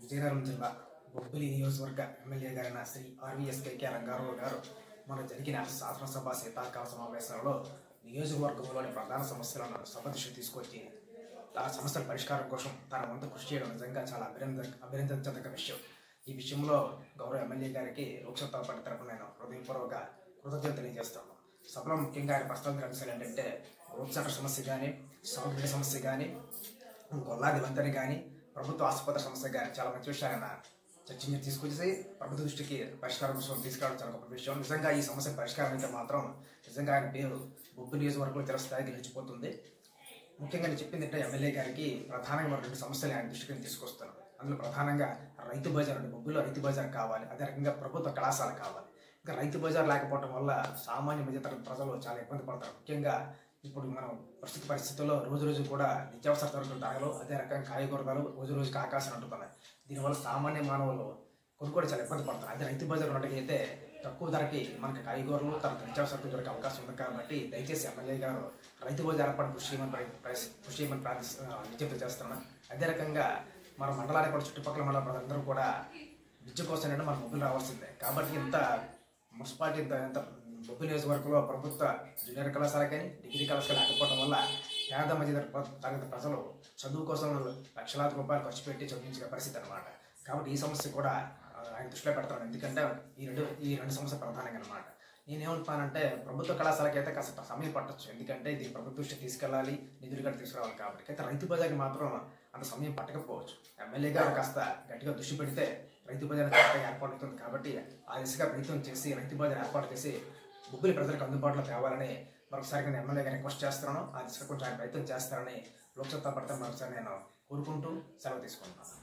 విజయనగరం జిల్లా బొబ్బిలి నియోజకవర్గ ఎమ్మెల్యే గారైన శ్రీ ఆర్వీఎస్కే రంగారావు గారు మన జరిగిన శాసనసభ శీతాకాల సమావేశంలో నియోజకవర్గంలోని ప్రధాన సమస్యలను సభ దృష్టికి తీసుకొచ్చి ఆ సమస్యల పరిష్కారం కోసం తన వంతు కృషి చేయడం నిజంగా చాలా అభినందించదగ్గ విషయం. ఈ విషయంలో గౌరవ ఎమ్మెల్యే గారికి లోక్సభ పార్టీ తరఫున నేను హృదయపూర్వక కృతజ్ఞతలు తెలియజేస్తాను. సభలో ముఖ్యంగా ఆయన ప్రస్తావించిన అంశాలు ఏంటంటే రోడ్ సెంటర్ సమస్య కానీ, సాగునీటి సమస్య కానీ, గొల్లాది వంతెన కానీ, ప్రభుత్వ ఆసుపత్రి సమస్య కానీ చాలా మంచి విషయాలు ఆయన చర్చించి తీసుకొచ్చి ప్రభుత్వ దృష్టికి పరిష్కారం కోసం తీసుకురావడం చాలా గొప్ప విషయం. నిజంగా ఈ సమస్య పరిష్కారం అయితే మాత్రం నిజంగా ఆయన పేరు బొబ్బిలి నియోజకవర్గంలో చిరస్థాయికి నిలిచిపోతుంది. ముఖ్యంగా నేను చెప్పింది అంటే ఎమ్మెల్యే గారికి ప్రధానంగా రెండు సమస్యలు ఆయన దృష్టికి తీసుకొస్తాను. అందులో ప్రధానంగా రైతు బజార్ అంటే బొబ్బిలిలో రైతు బజార్ కావాలి, అదే రకంగా ప్రభుత్వ కళాశాల కావాలి. ఇంకా రైతు బజార్ లేకపోవడం వల్ల సామాన్య మధ్యతరగతి ప్రజలు చాలా ఇబ్బంది పడతారు. ముఖ్యంగా ఇప్పుడు మనం ప్రస్తుత పరిస్థితుల్లో రోజు కూడా నిత్యావసర సరుకుల ధరలు, అదే రకంగా కాయగూరలు రోజుకి ఆకాశం అంటున్నాయి. దీనివల్ల సామాన్య మానవులు కొనుక్కోవడం చాలా ఇబ్బంది పడతారు. అదే రైతు బజార్ ఉన్నట్టయితే తక్కువ ధరకి మనకి కాయగూరలు తర్వాత నిత్యావసర సరుకులు దొరికే అవకాశం ఉంది. కాబట్టి దయచేసి ఎమ్మెల్యే గారు రైతు బజార్ ఏర్పాటు కృషి చేయమని విజ్ఞప్తి చేస్తున్నాను. అదే రకంగా మన మండలానికి కూడా చుట్టుపక్కల మండల ప్రజలందరూ కూడా విద్య కోసం మన బొబ్బిలి రావాల్సిందే. కాబట్టి ఇంత మున్సిపాలిటీ ఇంత బొబ్బిలి నియోజకవర్గంలో ప్రభుత్వ జూనియర్ కళాశాల కానీ డిగ్రీ కళాశాల లేకపోవడం వల్ల పేద మధ్య తరగతి ప్రజలు చదువు కోసం లక్షలాది రూపాయలు ఖర్చు పెట్టి చదివించే పరిస్థితి అనమాట. కాబట్టి ఈ సమస్య కూడా ఆయన దృష్టిలో పెడతాను. ఎందుకంటే ఈ రెండు సమస్య ప్రధానంగా అనమాట. నేనేమంటున్నానంటే ప్రభుత్వ కళాశాలకి అయితే కాస్త సమయం పట్టచ్చు, ఎందుకంటే ఇది ప్రభుత్వ దృష్టికి తీసుకెళ్ళాలి, నిధులు కూడా తీసుకురావాలి. కాబట్టి అయితే రైతు బజార్కి మాత్రం అంత సమయం పట్టకపోవచ్చు. ఎమ్మెల్యే గారు కాస్త గట్టిగా దృష్టి పెడితే రైతు బజార్ ఏర్పాటు అవుతుంది. కాబట్టి ఆ దిశగా ప్రయత్నం చేసి రైతు బజార్ ఏర్పాటు చేసి బొబ్బిలి ప్రజలకు అందుబాటులో తేవాలని మరొకసారి నేను ఎమ్మెల్యే గారిని రిక్వెస్ట్ చేస్తున్నాను. ఆ దిశగా కొంచెం ఆయన ప్రయత్నం చేస్తారని లోక్సభ పడతాను మరొకసారి నేను కోరుకుంటూ సెలవు తీసుకుంటున్నాను.